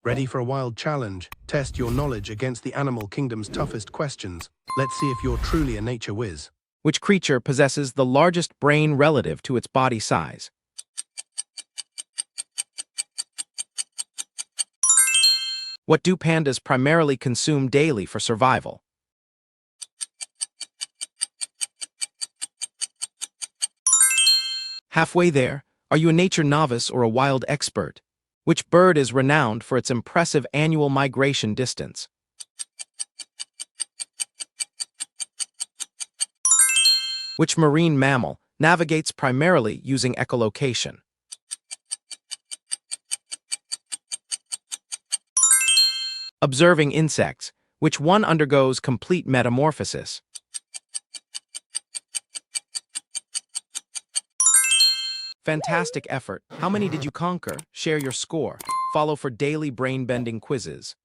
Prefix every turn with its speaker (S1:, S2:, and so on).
S1: Ready for a wild challenge? Test your knowledge against the animal kingdom's toughest questions. Let's see if you're truly a nature whiz.
S2: Which creature possesses the largest brain relative to its body size? What do pandas primarily consume daily for survival? Halfway there, are you a nature novice or a wild expert? Which bird is renowned for its impressive annual migration distance? Which marine mammal navigates primarily using echolocation? Observing insects, which one undergoes complete metamorphosis? Fantastic effort. How many did you conquer? Share your score. Follow for daily brain-bending quizzes.